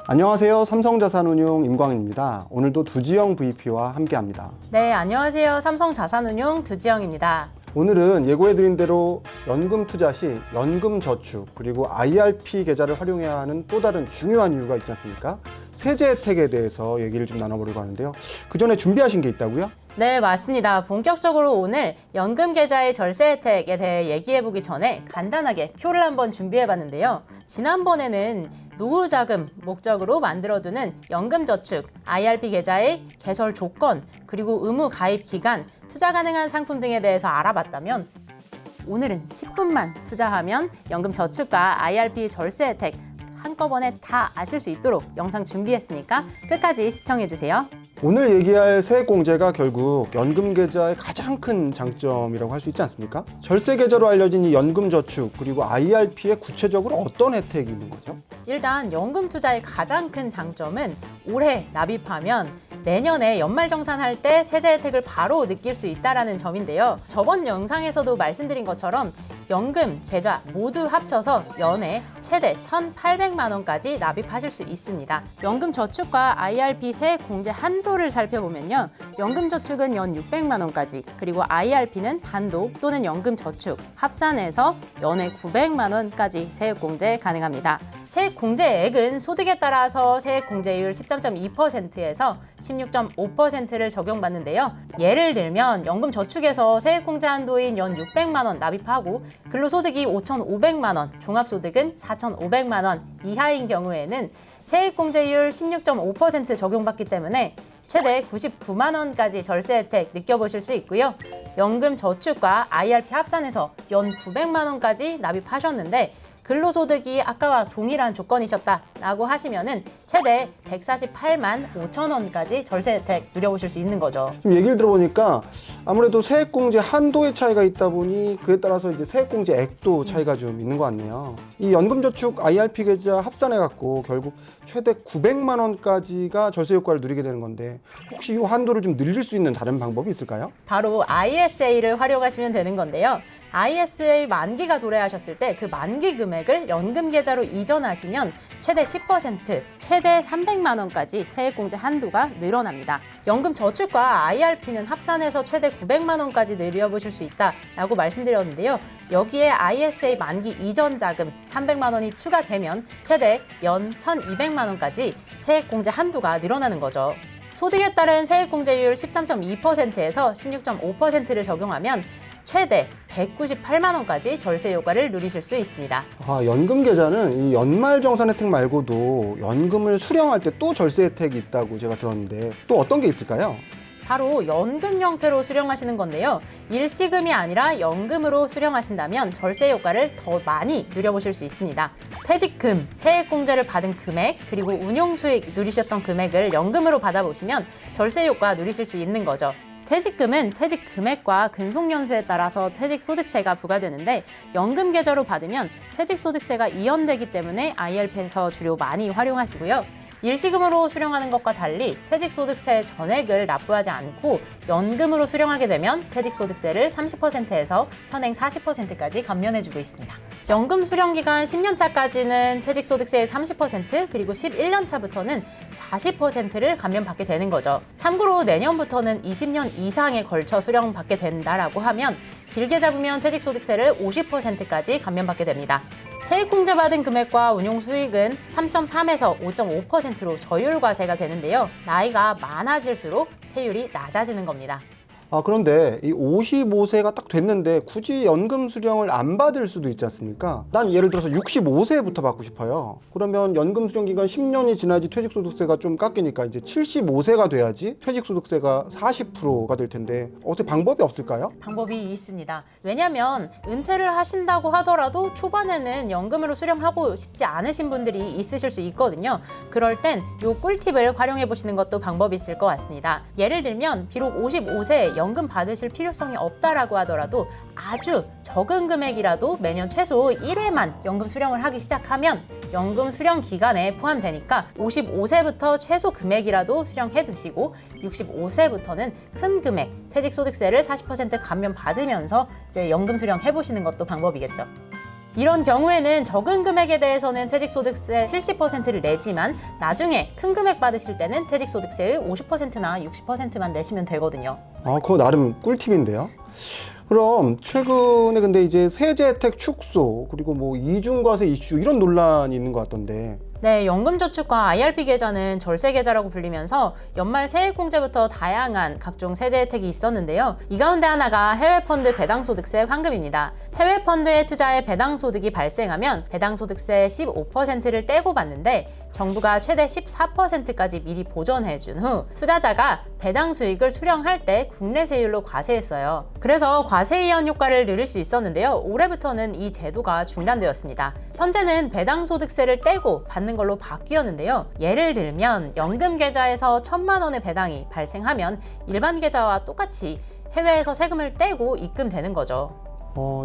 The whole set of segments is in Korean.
안녕하세요. 삼성자산운용 임광입니다. 오늘도 두지영 VP와 함께합니다. 네, 안녕하세요. 삼성자산운용 두지영입니다. 오늘은 예고해드린 대로 연금 투자 시 연금저축 그리고 IRP 계좌를 활용해야 하는 또 다른 중요한 이유가 있지 않습니까? 세제 혜택에 대해서 얘기를 좀 나눠보려고 하는데요. 그 전에 준비하신 게 있다고요? 네, 맞습니다. 본격적으로 오늘 연금 계좌의 절세 혜택에 대해 얘기해보기 전에 간단하게 표를 한번 준비해봤는데요. 지난번에는 노후 자금 목적으로 만들어두는 연금저축, IRP 계좌의 개설 조건, 그리고 의무 가입 기간, 투자 가능한 상품 등에 대해서 알아봤다면 오늘은 10분만 투자하면 연금저축과 IRP 절세 혜택 한꺼번에 다 아실 수 있도록 영상 준비했으니까 끝까지 시청해주세요. 오늘 얘기할 세액공제가 결국 연금 계좌의 가장 큰 장점이라고 할 수 있지 않습니까? 절세 계좌로 알려진 이 연금저축 그리고 IRP에 구체적으로 어떤 혜택이 있는 거죠? 일단 연금 투자의 가장 큰 장점은 올해 납입하면 내년에 연말정산할 때 세제 혜택을 바로 느낄 수 있다는 점인데요. 저번 영상에서도 말씀드린 것처럼 연금, 계좌 모두 합쳐서 연에 최대 1,800만 원까지 납입하실 수 있습니다. 연금저축과 IRP 세액 공제 한도를 살펴보면요. 연금저축은 연 600만 원까지, 그리고 IRP는 단독 또는 연금저축 합산해서 연에 900만 원까지 세액 공제 가능합니다. 세액 공제액은 소득에 따라서 세액 공제율 13.2%에서 16.5%를 적용받는데요. 예를 들면 연금저축에서 세액 공제 한도인 연 600만 원 납입하고 근로소득이 5,500만 원, 종합소득은 4,500만 원 이하인 경우에는 세액 공제율 16.5% 적용받기 때문에 최대 99만 원까지 절세 혜택 느껴보실 수 있고요. 연금저축과 IRP 합산해서 연 900만 원까지 납입하셨는데 근로소득이 아까와 동일한 조건이셨다라고 하시면은 최대 148만 5천 원까지 절세 혜택 누려보실 수 있는 거죠. 지금 얘기를 들어보니까 아무래도 세액공제 한도의 차이가 있다 보니 그에 따라서 이제 세액공제 액도 차이가 좀 있는 것 같네요. 이 연금저축 IRP 계좌 합산해갖고 결국 최대 900만 원까지가 절세 효과를 누리게 되는 건데 혹시 이 한도를 좀 늘릴 수 있는 다른 방법이 있을까요? 바로 ISA를 활용하시면 되는 건데요. ISA 만기가 도래하셨을 때 그 만기 금액을 연금 계좌로 이전하시면 최대 10%, 최대 300만 원까지 세액공제 한도가 늘어납니다. 연금저축과 IRP는 합산해서 최대 900만 원까지 늘려보실 수 있다라고 말씀드렸는데요. 여기에 ISA 만기 이전 자금 300만 원이 추가되면 최대 연 1,200만 원까지 세액공제 한도가 늘어나는 거죠. 소득에 따른 세액공제율 13.2%에서 16.5%를 적용하면 최대 198만 원까지 절세 효과를 누리실 수 있습니다. 연금 계좌는 이 연말정산 혜택 말고도 연금을 수령할 때 또 절세 혜택이 있다고 제가 들었는데 또 어떤 게 있을까요? 바로 연금 형태로 수령하시는 건데요. 일시금이 아니라 연금으로 수령하신다면 절세 효과를 더 많이 누려보실 수 있습니다. 퇴직금, 세액공제를 받은 금액, 그리고 운용수익 누리셨던 금액을 연금으로 받아보시면 절세 효과 누리실 수 있는 거죠. 퇴직금은 퇴직 금액과 근속연수에 따라서 퇴직소득세가 부과되는데 연금 계좌로 받으면 퇴직소득세가 이연되기 때문에 IRP에서 주로 많이 활용하시고요. 일시금으로 수령하는 것과 달리 퇴직소득세 전액을 납부하지 않고 연금으로 수령하게 되면 퇴직소득세를 30%에서 현행 40%까지 감면해주고 있습니다. 연금 수령기간 10년 차까지는 퇴직소득세의 30% 그리고 11년 차부터는 40%를 감면받게 되는 거죠. 참고로 내년부터는 20년 이상에 걸쳐 수령받게 된다라고 하면 길게 잡으면 퇴직소득세를 50%까지 감면받게 됩니다. 세액공제 받은 금액과 운용수익은 3.3에서 5.5%로 저율과세가 되는데요. 나이가 많아질수록 세율이 낮아지는 겁니다. 그런데 이 55세가 딱 됐는데 굳이 연금 수령을 안 받을 수도 있지 않습니까? 난 예를 들어서 65세부터 받고 싶어요. 그러면 연금 수령 기간 10년이 지나야지 퇴직소득세가 좀 깎이니까 이제 75세가 돼야지 퇴직소득세가 40%가 될 텐데 어떻게 방법이 없을까요? 방법이 있습니다. 왜냐하면 은퇴를 하신다고 하더라도 초반에는 연금으로 수령하고 싶지 않으신 분들이 있으실 수 있거든요. 그럴 땐 이 꿀팁을 활용해 보시는 것도 방법이 있을 것 같습니다. 예를 들면 비록 55세 연금 받으실 필요성이 없다라고 하더라도 아주 적은 금액이라도 매년 최소 1회만 연금 수령을 하기 시작하면 연금 수령 기간에 포함되니까 55세부터 최소 금액이라도 수령해 두시고 65세부터는 큰 금액, 퇴직소득세를 40% 감면 받으면서 이제 연금 수령 해보시는 것도 방법이겠죠. 이런 경우에는 적은 금액에 대해서는 퇴직소득세 70%를 내지만 나중에 큰 금액 받으실 때는 퇴직소득세의 50%나 60%만 내시면 되거든요. 그거 나름 꿀팁인데요. 그럼 최근에 근데 이제 세제 혜택 축소 그리고 뭐 이중과세 이슈 이런 논란이 있는 것 같던데. 네, 연금저축과 IRP 계좌는 절세 계좌라고 불리면서 연말 세액공제부터 다양한 각종 세제 혜택이 있었는데요. 이 가운데 하나가 해외펀드 배당소득세 환급입니다. 해외펀드에 투자해 배당소득이 발생하면 배당소득세 15%를 떼고 받는데 정부가 최대 14%까지 미리 보전해준 후 투자자가 배당 수익을 수령할 때 국내 세율로 과세했어요. 그래서 과세 이연 효과를 누릴 수 있었는데요. 올해부터는 이 제도가 중단되었습니다. 현재는 배당소득세를 떼고 받는 걸로 바뀌었는데요. 예를 들면 연금 계좌에서 1,000만 원의 배당이 발생하면 일반 계좌와 똑같이 해외에서 세금을 떼고 입금되는 거죠.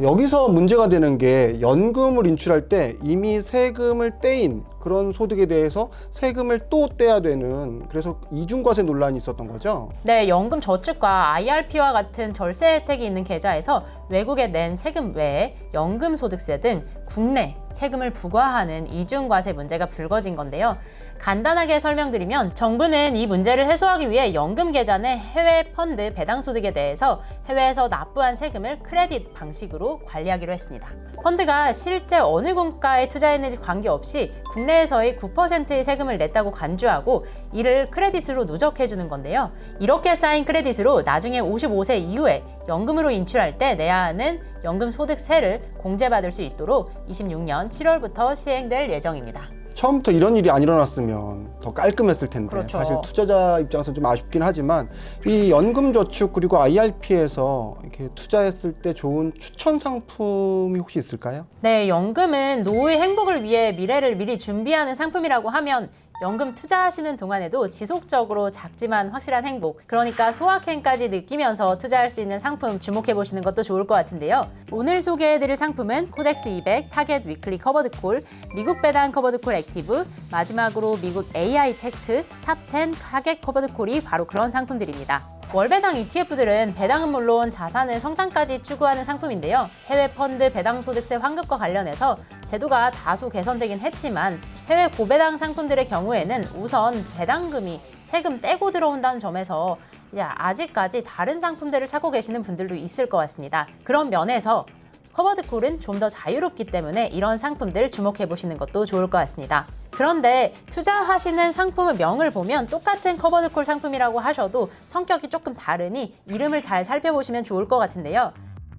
여기서 문제가 되는 게 연금을 인출할 때 이미 세금을 떼인 그런 소득에 대해서 세금을 또 떼야 되는, 그래서 이중과세 논란이 있었던 거죠. 네, 연금 저축과 IRP와 같은 절세 혜택이 있는 계좌에서 외국에 낸 세금 외에 연금 소득세 등 국내 세금을 부과하는 이중과세 문제가 불거진 건데요. 간단하게 설명드리면 정부는 이 문제를 해소하기 위해 연금 계좌 내 해외 펀드 배당 소득에 대해서 해외에서 납부한 세금을 크레딧 방식으로 관리하기로 했습니다. 펀드가 실제 어느 국가에 투자했는지 관계없이 국내에서의 9%의 세금을 냈다고 간주하고 이를 크레딧으로 누적해주는 건데요. 이렇게 쌓인 크레딧으로 나중에 55세 이후에 연금으로 인출할 때 내야 하는 연금 소득세를 공제받을 수 있도록 26년 7월부터 시행될 예정입니다. 처음부터 이런 일이 안 일어났으면 더 깔끔했을 텐데. 그렇죠. 사실 투자자 입장에서 좀 아쉽긴 하지만 이 연금저축 그리고 IRP에서 이렇게 투자했을 때 좋은 추천 상품이 혹시 있을까요? 네, 연금은 노후의 행복을 위해 미래를 미리 준비하는 상품이라고 하면 연금 투자하시는 동안에도 지속적으로 작지만 확실한 행복, 그러니까 소확행까지 느끼면서 투자할 수 있는 상품 주목해 보시는 것도 좋을 것 같은데요. 오늘 소개해드릴 상품은 코덱스 200 타겟 위클리 커버드 콜, 미국 배당 커버드 콜 액티브, 마지막으로 미국 AI 테크 탑10 타겟 커버드 콜이 바로 그런 상품들입니다. 월배당 ETF들은 배당은 물론 자산의 성장까지 추구하는 상품인데요. 해외 펀드 배당 소득세 환급과 관련해서 제도가 다소 개선되긴 했지만 해외 고배당 상품들의 경우에는 우선 배당금이 세금 떼고 들어온다는 점에서 이제 아직까지 다른 상품들을 찾고 계시는 분들도 있을 것 같습니다. 그런 면에서 커버드콜은 좀 더 자유롭기 때문에 이런 상품들 주목해 보시는 것도 좋을 것 같습니다. 그런데 투자하시는 상품의 명을 보면 똑같은 커버드콜 상품이라고 하셔도 성격이 조금 다르니 이름을 잘 살펴보시면 좋을 것 같은데요.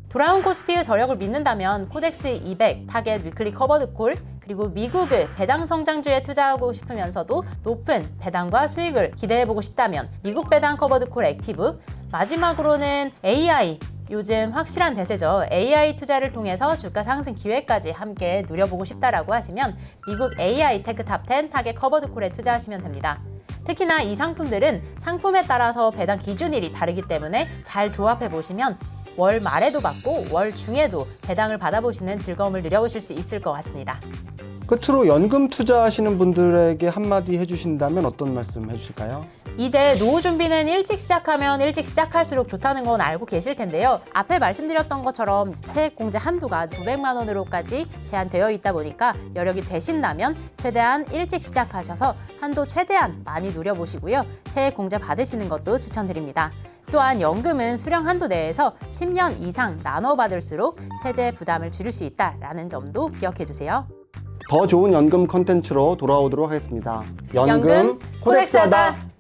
돌아온 코스피의 저력을 믿는다면 코덱스 200 타겟 위클리 커버드콜, 그리고 미국의 배당 성장주에 투자하고 싶으면서도 높은 배당과 수익을 기대해보고 싶다면 미국 배당 커버드콜 액티브, 마지막으로는 AI, 요즘 확실한 대세죠. AI 투자를 통해서 주가 상승 기회까지 함께 누려보고 싶다라고 하시면 미국 AI 테크 탑10 타겟 커버드콜에 투자하시면 됩니다. 특히나 이 상품들은 상품에 따라서 배당 기준일이 다르기 때문에 잘 조합해 보시면 월 말에도 받고 월 중에도 배당을 받아보시는 즐거움을 누려보실 수 있을 것 같습니다. 끝으로 연금 투자하시는 분들에게 한마디 해주신다면 어떤 말씀 해주실까요? 이제 노후 준비는 일찍 시작하면 일찍 시작할수록 좋다는 건 알고 계실 텐데요. 앞에 말씀드렸던 것처럼 세액공제 한도가 900만 원으로까지 제한되어 있다 보니까 여력이 되신다면 최대한 일찍 시작하셔서 한도 최대한 많이 누려보시고요. 세액공제 받으시는 것도 추천드립니다. 또한 연금은 수령 한도 내에서 10년 이상 나눠 받을수록 세제 부담을 줄일 수 있다는 점도 기억해 주세요. 더 좋은 연금 컨텐츠로 돌아오도록 하겠습니다. 연금 코덱스하다.